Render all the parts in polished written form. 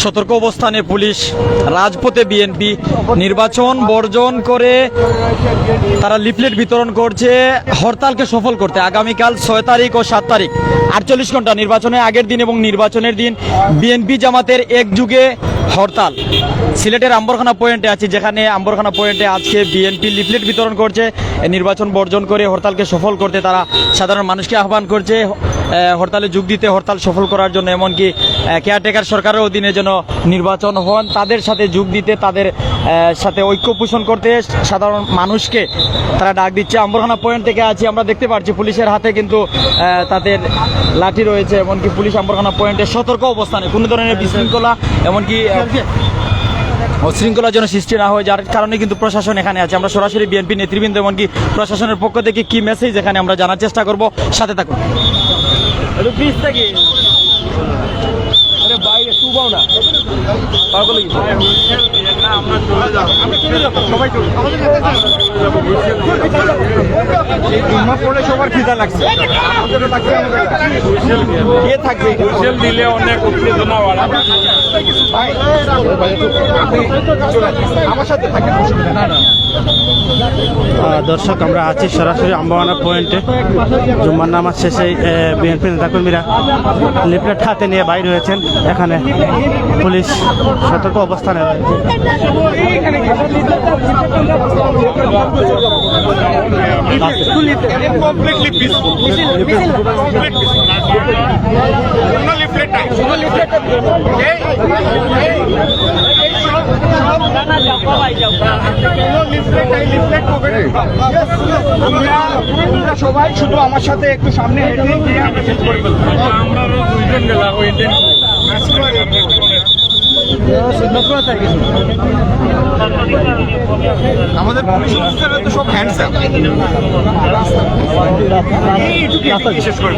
সতর্ক অবস্থানে পুলিশ, রাজপথে বিএনপি নির্বাচন বর্জন করে তারা লিফলেট বিতরণ করছে হরতালকে সফল করতে। আগামীকাল 6 তারিখ ও 7 তারিখ 48 ঘন্টা নির্বাচনের আগের দিন এবং নির্বাচনের দিন বিএনপি জামাতের একযুগে হরতাল। সিলেটের আম্বরখানা পয়েন্টে আছি, যেখানে আম্বরখানা পয়েন্টে আজকে বিএনপি লিফলেট বিতরণ করছে নির্বাচন বর্জন করে হরতালকে সফল করতে। তারা সাধারণ মানুষকে আহ্বান করছে হরতালে যোগ দিতে, হরতাল সফল করার জন্য, এমনকি কেয়ারটেকার সরকারের অধীনে যেন নির্বাচন হন তাদের সাথে যোগ দিতে, তাদের সাথে ঐক্য পোষণ করতে সাধারণ মানুষকে তারা ডাক দিচ্ছে। আম্বরখানা পয়েন্ট থেকে আছি, আমরা দেখতে পাচ্ছি পুলিশের হাতে কিন্তু তাদের লাঠি রয়েছে, এমনকি পুলিশ আম্বরখানা পয়েন্টে সতর্ক অবস্থানে কোনো ধরনের বিশৃঙ্খলা এমনকি শৃঙ্খলা যেন সৃষ্টি না হয়, যার কারণে কিন্তু প্রশাসন এখানে আছে। আমরা সরাসরি বিএনপি নেতৃবৃন্দ এমনকি প্রশাসনের পক্ষ থেকে কি মেসেজ এখানে আমরা জানার চেষ্টা করব, সাথে থাকুন। সবার খিদা লাগছে, দিলে অনেক উত্তেজনা বাড়াবে। আমার সাথে থাকেন, না না। দর্শক, আমরা আছি সরাসরি আম্বাওয়ানা পয়েন্টে। জুম্মার নামাজ শেষে বিএনপি নেতাকর্মীরা লিফলেট হাতে নিয়ে বাইর হয়েছেন। এখানে পুলিশ সতর্ক অবস্থানে রয়েছে। সবাই শুধু আমার সাথে একটু সামনে আমরা দুইজন গেলাম আমাদের পুলিশ অফিসাররা তো সব হ্যান্ডসাম। বিশেষ করে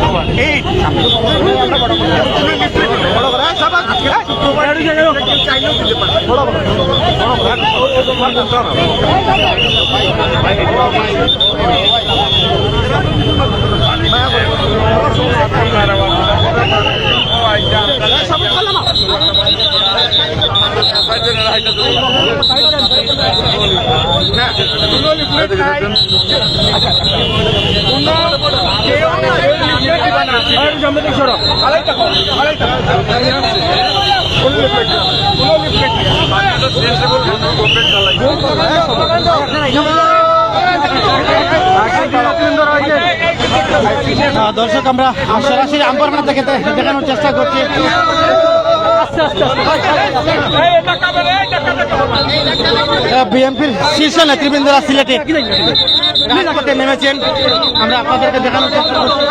দর্শক, আমরা সরাসরি আম্বরখানা থেকে দেখানোর চেষ্টা করছি। বিএনপির শীর্ষ নেতৃবৃন্দরা সিলেটে রাজপথে নেমেছেন, আমরা আপনাদেরকে দেখানোর চেষ্টা করছি।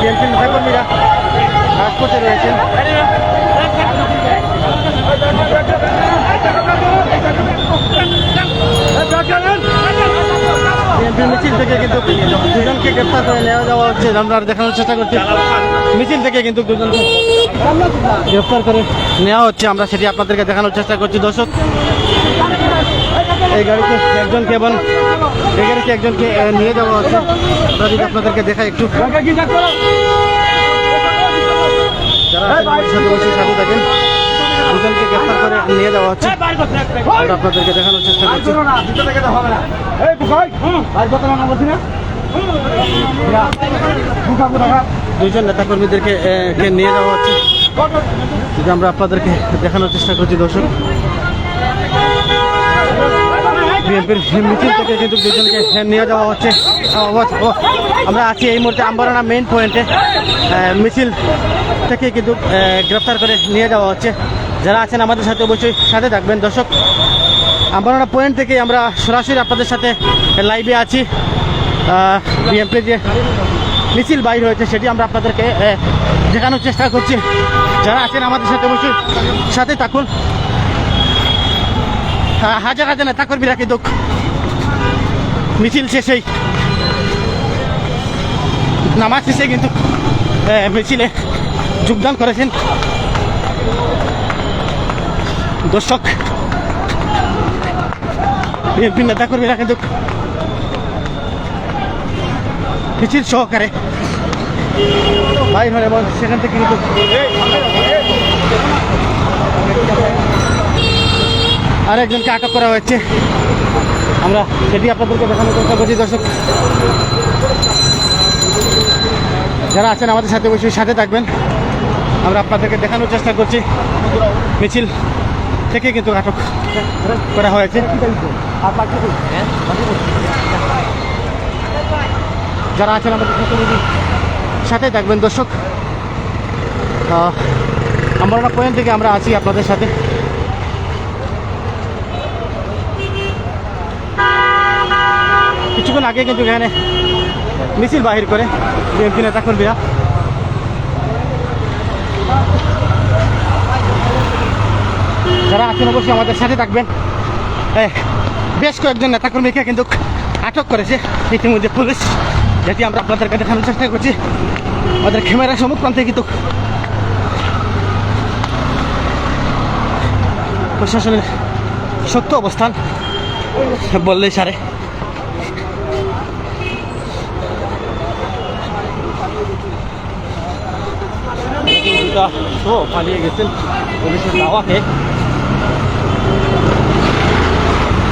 বিএনপির নেতাকর্মীরা রাজপথে রয়েছেন। বিএনপির মিছিল থেকে কিন্তু দুজনকে গ্রেপ্তার করে নেওয়া যাওয়া হচ্ছে, আমরা দেখানোর চেষ্টা করছি। মিছিল থেকে কিন্তু দুজনকে গ্রেপ্তার করে নেওয়া হচ্ছে, আমরা সেটি আপনাদেরকে দেখানোর চেষ্টা করছি। দর্শক, এই গাড়িতে একজনকে এবং এই গাড়িতে একজনকে নিয়ে যাওয়া হচ্ছে। আমরা যদি আপনাদেরকে দেখাই একটু, যারা সাথে থাকেন, দুজনকে গ্রেপ্তার করে নিয়ে যাওয়া হচ্ছে, আমরা আপনাদেরকে দেখানোর চেষ্টা করছি। দুইজন নেতাকর্মীদেরকে নিয়ে যাওয়া হচ্ছে, যদি আমরা আপনাদেরকে দেখানোর চেষ্টা করছি। দর্শক, বিএনপির মিছিল থেকে কিন্তু দুজনকে নিয়ে যাওয়া হচ্ছে। আমরা আছি এই মুহূর্তে আম্বরখানা মেইন পয়েন্টে। মিছিল থেকে কিন্তু গ্রেপ্তার করে নিয়ে যাওয়া হচ্ছে। যারা আছেন আমাদের সাথে অবশ্যই সাথে থাকবেন। দর্শক, আম্বরখানা পয়েন্ট থেকে আমরা সরাসরি আপনাদের সাথে লাইভে আছি। বিএনপির যে মিছিল বাইর হয়েছে সেটি আমরা আপনাদেরকে দেখানোর চেষ্টা করছি। যারা আছেন আমাদের সাথে অবশ্যই সাথে থাকুন। হাজার হাজার নেতাকর্মীরা কিন্তু মিছিল শেষেই নামাজ শেষে কিন্তু মিছিলে যোগদান করেছেন। দর্শক বিএনপি নেতাকর্মীরা কিন্তু মিছিল সহকারে বাইর হয় এবং সেখান থেকে কিন্তু আরেকজনকে আটক করা হয়েছে। আমরা সেটি আপনাদেরকে দেখানোর চেষ্টা করছি। দর্শক যারা আছেন আমাদের সাথে বসে সাথে থাকবেন, আমরা আপনাদেরকে দেখানোর চেষ্টা করছি মিছিল থেকে কিন্তু আটক করা হয়েছে। যারা আছেন আমাদের সাথে থাকবেন। দর্শক আমরা পয়েন্ট থেকে আমরা আছি আপনাদের সাথে। কিছুক্ষণ আগে কিন্তু এখানে মিছিল বাহির করে বিএনপি নেতাকর্মীরা। যারা আছেন অবশ্যই আমাদের সাথে থাকবেন। বেশ কয়েকজন নেতাকর্মীকে কিন্তু আটক করেছে ইতিমধ্যে পুলিশ, যেটি আমরা আপনাদেরকে দেখানোর চেষ্টা করছি আমাদের ক্যামেরার সম্মুখ প্রান্তে। কিন্তু প্রশাসনের শক্ত অবস্থান বললেই সারে। পালিয়ে গেছেন পুলিশের দাওয়াতে।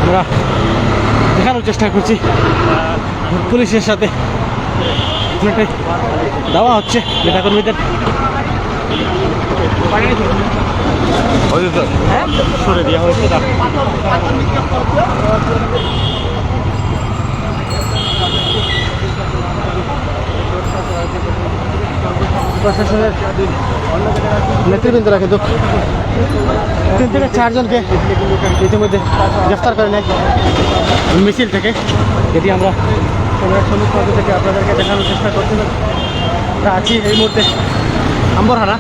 আমরা দেখানোর চেষ্টা করছি পুলিশের সাথে দেওয়া হচ্ছে নেতাকর্মীদের। সরে দেওয়া হয়েছে। প্রশাসনের নেতৃবৃন্দরা কিন্তু 3 থেকে 4 জনকে ইতিমধ্যে গ্রেফতার করে নেয় মিছিল থেকে, যেটি আমরা সম্মুখ থেকে আপনাদেরকে দেখানোর চেষ্টা করছি। আমরা আছি এই মুহূর্তে আম্বরহানা,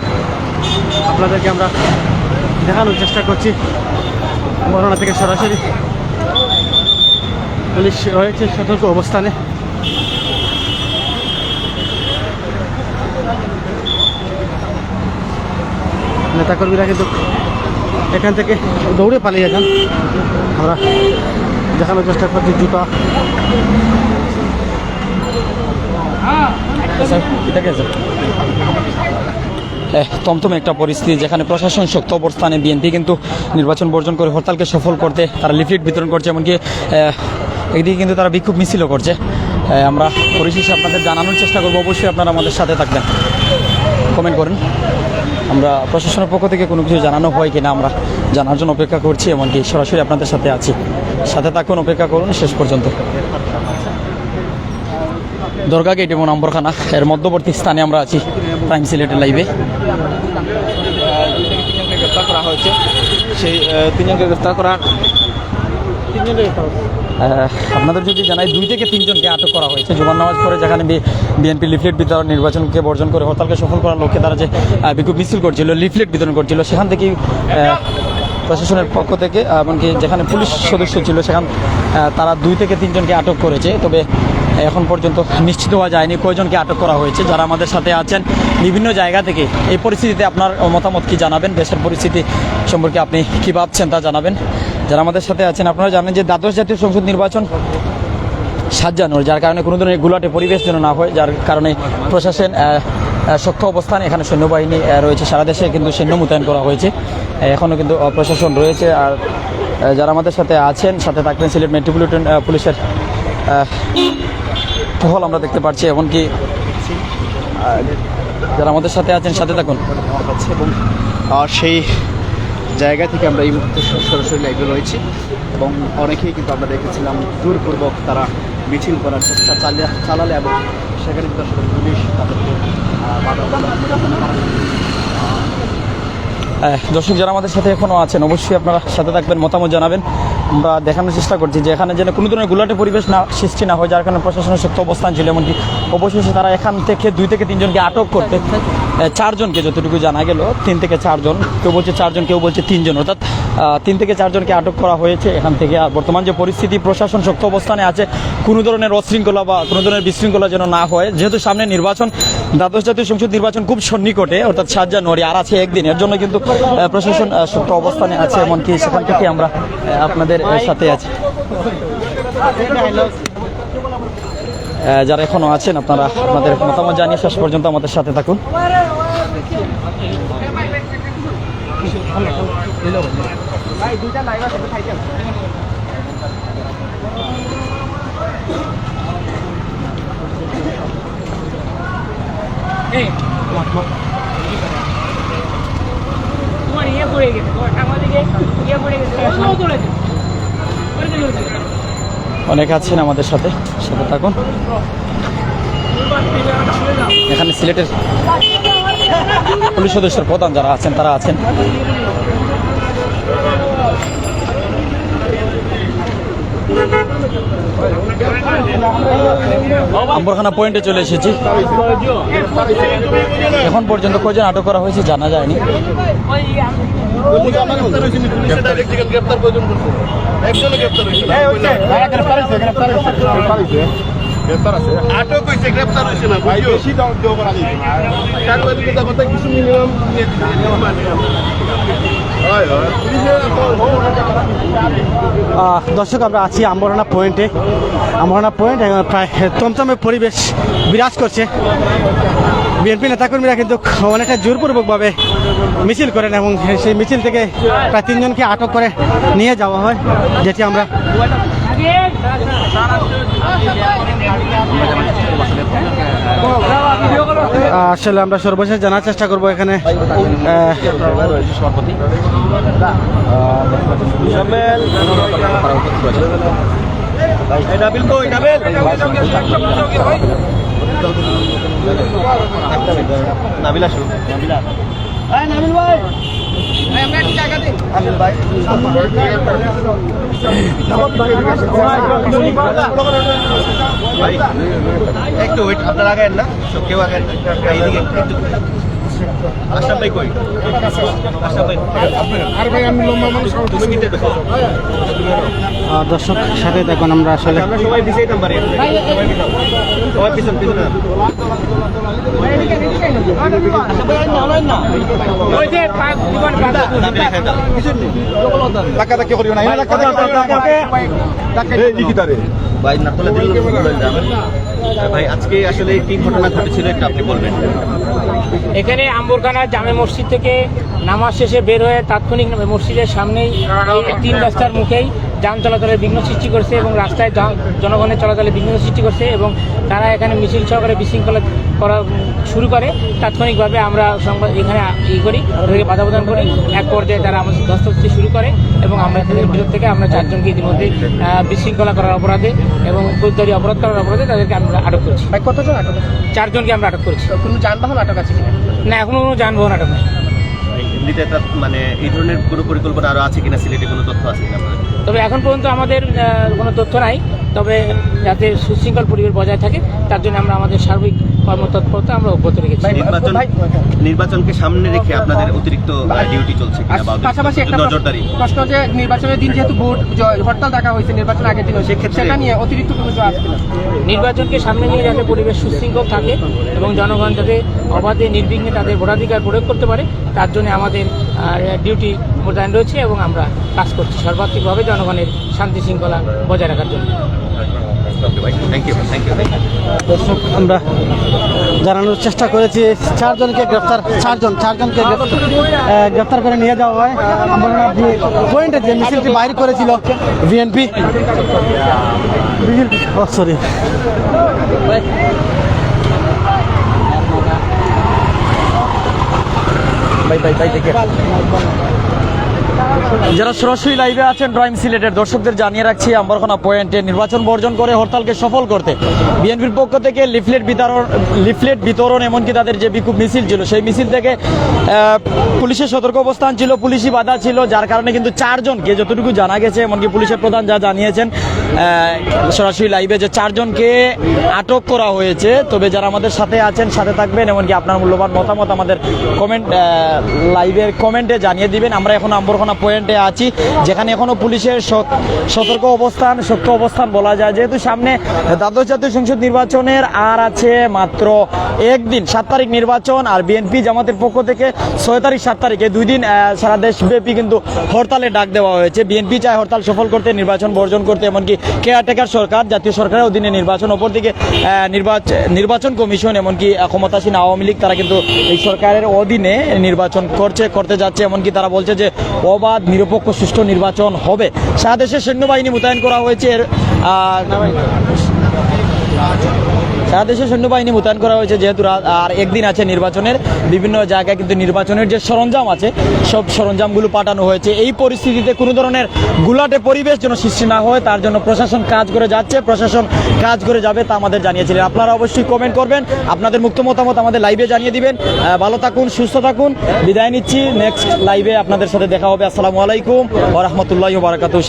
আপনাদেরকে আমরা দেখানোর চেষ্টা করছি। আম্বরহানা থেকে সরাসরি পুলিশ রয়েছে সতর্ক অবস্থানে। নেতাকর্মীরা কিন্তু এখান থেকে দৌড়ে পালিয়ে যান। আমরা দেখানোর চেষ্টা করছি জুতা। তমতমে একটা পরিস্থিতি, যেখানে প্রশাসন শক্ত অবস্থানে। বিএনপি কিন্তু নির্বাচন বর্জন করে হরতালকে সফল করতে তারা লিফলেট বিতরণ করছে, এমনকি একদিকে কিন্তু তারা বিক্ষোভ মিছিলও করছে। আমরা পরিশেষে আপনাদের জানানোর চেষ্টা করবো, অবশ্যই আপনারা আমাদের সাথে থাকবেন, কমেন্ট করুন। আমরা প্রশাসনের পক্ষ থেকে কোনো কিছু জানানো হয় কিনা আমরা জানার জন্য অপেক্ষা করছি, এমনকি সরাসরি আপনাদের সাথে আছি। সাথে থাকুন, অপেক্ষা করুন শেষ পর্যন্ত। দরগা গেট এবং আম্বরখানা এর মধ্যবর্তী স্থানে আমরা আছি প্রাইম সিলেটের লাইভে। গ্রেফতার করা হয়েছে, সেই 3 জনকে গ্রেফতার করার আপনাদের যদি জানাই 2 থেকে 3 জনকে আটক করা হয়েছে জুমার নামাজ পরে, যেখানে বিএনপি লিফলেট বিতরণ, নির্বাচনকে বর্জন করে হরতালকে সফল করার লক্ষ্যে তারা যে বিক্ষোভ মিছিল করছিল, লিফলেট বিতরণ করছিল, সেখান থেকেই প্রশাসনের পক্ষ থেকে এমনকি যেখানে পুলিশ সদস্য ছিল সেখান তারা 2 থেকে 3 জনকে আটক করেছে। তবে এখন পর্যন্ত নিশ্চিত হওয়া যায়নি কয়জনকে আটক করা হয়েছে। যারা আমাদের সাথে আছেন বিভিন্ন জায়গা থেকে, এই পরিস্থিতিতে আপনার মতামত কি জানাবেন, দেশের পরিস্থিতি সম্পর্কে আপনি কী ভাবছেন তা জানাবেন। যারা আমাদের সাথে আছেন, আপনারা জানেন যে দ্বাদশ জাতীয় সংসদ নির্বাচন 7 জানুয়ারি, যার কারণে কোনো ধরনের গুলাটে পরিবেশ যেন না হয়, যার কারণে প্রশাসন শক্ত অবস্থান। এখানে সৈন্যবাহিনী রয়েছে, সারা দেশে কিন্তু সৈন্য মোতায়েন করা হয়েছে, এখনও কিন্তু প্রশাসন রয়েছে। আর যারা আমাদের সাথে আছেন, সাথে থাকবেন সিলেট মেট্রোপলিটন পুলিশের টহল আমরা দেখতে পাচ্ছি, এমনকি যারা আমাদের সাথে আছেন সাথে থাকুন। এবং সেই জায়গা থেকে আমরা এই মুহূর্তে সরাসরি লাইভে রয়েছি এবং অনেকেই কিন্তু আমরা দেখেছিলাম জোরপূর্বক তারা মিছিল করার চেষ্টা চালালে এবং সেখানে কিন্তু আসলে পুলিশ তাদেরকে দর্শক যারা আমাদের সাথে এখনও আছেন, অবশ্যই আপনারা সাথে থাকবেন, মতামত জানাবেন। আমরা দেখানোর চেষ্টা করছি যে এখানে যেন কোনো ধরনের গুলাটে পরিবেশ না সৃষ্টি না হয়, যার কারণে প্রশাসনের শক্ত অবস্থান ছিল। এমনকি অবশেষে তারা এখান থেকে 2 থেকে 3 জনকে আটক করতে, 4 জনকে যতটুকু জানা গেল 3 থেকে 4 জন, কেউ বলছে 4 জন, কেউ বলছে 3 জন, অর্থাৎ 3 থেকে 4 জনকে আটক করা হয়েছে এখান থেকে। আর বর্তমান যে পরিস্থিতি, প্রশাসন শক্ত অবস্থানে আছে, কোনো ধরনের অশৃঙ্খলা বা কোনো ধরনের বিশৃঙ্খলা যেন না হয়। যেহেতু সামনে নির্বাচন, দ্বাদশ জাতীয় সংসদ নির্বাচন খুব সন্নিকটে, অর্থাৎ 7 জানুয়ারি আর আছে একদিন, এর জন্য কিন্তু প্রশাসন শক্ত অবস্থানে আছে। এমনকি সেখান থেকে আমরা আপনাদের সাথে আছি। যারা এখনো আছেন আপনারা আপনাদের মতামত জানিয়ে শেষ পর্যন্ত আমাদের সাথে থাকুন। তোমার ইয়ে পড়ে গেছে, তোমার টাকা দিকে ইয়ে পড়ে গেছে, সব তুলেছে। অনেক আছেন আমাদের সাথে সাথে থাকুন। এখানে সিলেটের পুলিশ সদস্যের প্রধান যারা আছেন তারা আছেন। আম্বরখানা পয়েন্টে চলে এসেছি। এখন পর্যন্ত কয়জন আটক করা হয়েছে জানা যায়নি। আটক হয়েছে, গ্রেপ্তার হয়েছে না ভাই, বেশি দাম দেওয়া করা যায় সাংবাদিকতা কথা কিছু মিনিমাম নিয়ে দর্শক, আমরা আছি আম্বরখানা পয়েন্টে। আম্বরখানা পয়েন্ট প্রায় তমতমে পরিবেশ বিরাজ করছে। বিএনপি নেতাকর্মীরা কিন্তু অনেকটা জোরপূর্বকভাবে মিছিল করেন এবং সেই মিছিল থেকে প্রায় 3 জনকে আটক করে নিয়ে যাওয়া হয়, যেটি আমরা আসলে আমরা সর্বশেষ জানার চেষ্টা করব এখানে একটু ওয়েট, আপনার আগে না কেউ আগে এইদিকে একটু আশরাফ ভাই কই? আশরাফ ভাই আর ভাই আমি লম্বা মানুষ, তুমি কিনতে দেখো দর্শক সাথে দেখুন। আমরা আসলে সবাই দিছেই নাম্বারে, সবাই পিছন পিছন ওই যে পাঁচ জীবন ধাক্কা করিও না, ভাই না তোলে দিল ভাই। আজকে আসলে কি ঘটনা ঘটেছিল একটু আপনি বলবেন? এখানে আম্বরখানা জামে মসজিদ থেকে নামাজ শেষে বের হয়ে তাৎক্ষণিক মসজিদের সামনেই এই 3 রাস্তার মুখেই যান চলাচলের বিঘ্ন সৃষ্টি করছে এবং রাস্তায় জনগণের চলাচলে বিঘ্ন সৃষ্টি করছে এবং তারা এখানে মিছিল সহকারে বিশৃঙ্খলা করা শুরু করে। তাৎক্ষণিকভাবে আমরা সংবাদ এখানে করি, ওদেরকে বাধা প্রদান করি। এক পর্যায়ে তারা আমাদের ধস্তাধস্তি শুরু করে এবং আমরা তাদের ভিতর থেকে আমরা 4 জনকে ইতিমধ্যে বিশৃঙ্খলা করার অপরাধে এবং ফৌজদারি অপরাধ করার অপরাধে তাদেরকে আমরা আটক করছি। কতজন আটক? 4 জনকে আমরা আটক করেছি। কোনো যানবাহন আটক আছে কিনা? না, এখনো কোনো যানবাহন আটক নেই। এমনিতে একটা মানে এই ধরনের কোনো পরিকল্পনা আরো আছে কিনা, সিলেটে কোনো তথ্য আছে কিনা? তবে এখন পর্যন্ত আমাদের কোনো তথ্য নাই, তবে যাতে সুশৃঙ্খল পরিবেশ বজায় থাকে তার জন্য আমরা আমাদের সার্বিক কর্মতৎপরতা আমরা অব্যাহত রেখেছি। নির্বাচনকে সামনে রেখে আপনাদের অতিরিক্ত ডিউটি চলছে কিনা বা পাশাপাশি একটা নজরদারি? প্রশ্ন যে নির্বাচনের দিন যেহেতু ভোট হরতাল ডাকা হয়েছে নির্বাচন আগের দিন, সেটা নিয়ে অতিরিক্ত কোনো জবাব আছে কিনা? নির্বাচনকে সামনে নিয়ে যাতে পরিবেশ সুশৃঙ্খল থাকে এবং জনগণ যাতে অবাধে নির্বিঘ্নে তাদের ভোটাধিকার প্রয়োগ করতে পারে তার জন্য আমাদের ডিউটি মোতায়েন রয়েছে এবং আমরা কাজ করছি সর্বাত্মকভাবে জনগণের শান্তি শৃঙ্খলা বজায় রাখার জন্য। Thank you. দর্শক, আমরা জানানোর চেষ্টা করেছি 4 জনকে গ্রেফতার, 4 জনকে গ্রেফতার করে নিয়ে যাওয়া হয়। আমরা পয়েন্টে যে মিছিলটি বাইর করেছিল বিএনপি, সরি যারা সরাসরি লাইভে আছেন প্রাইম সিলেটের দর্শকদের জানিয়ে রাখছি, আম্বরখানা পয়েন্টে নির্বাচন বর্জন করে হরতালকে সফল করতে বিএনপির পক্ষ থেকে লিফলেট বিতরণ এমনকি তাদের যে বিক্ষোভ মিছিল ছিল সেই মিছিল থেকে পুলিশের সতর্ক অবস্থান ছিল, পুলিশি বাধা ছিল, যার কারণে কিন্তু 4 জনকে যতটুকু জানা গেছে, এমনকি পুলিশের প্রধান যা জানিয়েছেন সরাসরি লাইভে, যে 4 জনকে আটক করা হয়েছে। তবে যারা আমাদের সাথে আছেন সাথে থাকবেন, এমনকি আপনার মূল্যবান মতামত আমাদের লাইভের কমেন্টে জানিয়ে দিবেন। আমরা এখন আম্বরখানা নেত্রকোনা পয়েন্টে আছি, যেখানে এখনো পুলিশের সতর্ক অবস্থান, শক্ত অবস্থান বলা যায়, যেহেতু সামনে দ্বাদশ জাতীয় সংসদ নির্বাচনের আর আছে মাত্র একদিন। 7 তারিখ নির্বাচন, আর বিএনপি জামাতের পক্ষ থেকে 6 তারিখ 7 তারিখে 2 দিন সারা দেশব্যাপী কিন্তু হরতালে ডাক দেওয়া হয়েছে। বিএনপি চায় হরতাল সফল করতে, নির্বাচন বর্জন করতে, এমনকি কেয়ারটেকার সরকার, জাতীয় সরকারের অধীনে নির্বাচন, অপরদিকে নির্বাচন কমিশন, এমনকি ক্ষমতাসীন আওয়ামী লীগ, তারা কিন্তু এই সরকারের অধীনে নির্বাচন করতে যাচ্ছে। এমনকি তারা বলছে যে অবাধ, নিরপেক্ষ, সুষ্ঠু নির্বাচন হবে। সারা দেশে সৈন্যবাহিনী মোতায়েন করা হয়েছে, সারা দেশে সৈন্যবাহিনী মোতায়েন করা হয়েছে, যেহেতু আর একদিন আছে নির্বাচনের। বিভিন্ন জায়গায় কিন্তু নির্বাচনের যে সরঞ্জাম আছে, সব সরঞ্জামগুলো পাঠানো হয়েছে। এই পরিস্থিতিতে কোনো ধরনের গুলাটে পরিবেশ যেন সৃষ্টি না হয়, তার জন্য প্রশাসন কাজ করে যাচ্ছে, প্রশাসন কাজ করে যাবে, তা আমাদের জানিয়েছিলেন। আপনারা অবশ্যই কমেন্ট করবেন, আপনাদের মুক্ত মতামত আমাদের লাইভে জানিয়ে দিবেন। ভালো থাকুন, সুস্থ থাকুন, বিদায় নিচ্ছি। নেক্সট লাইভে আপনাদের সাথে দেখা হবে। আসসালামু আলাইকুম ওয়া রাহমাতুল্লাহি ওয়া বারাকাতুহু।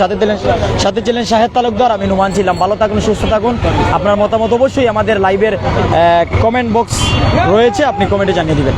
সাথে ছিলেন শাহেদ তালুকদার, আমি নুমান ছিলাম। ভালো থাকুন, সুস্থ থাকুন। আপনার মতামত অবশ্যই আমাদের লাইভের কমেন্ট বক্স রয়েছে, আপনি কমেন্টে জানিয়ে দিবেন।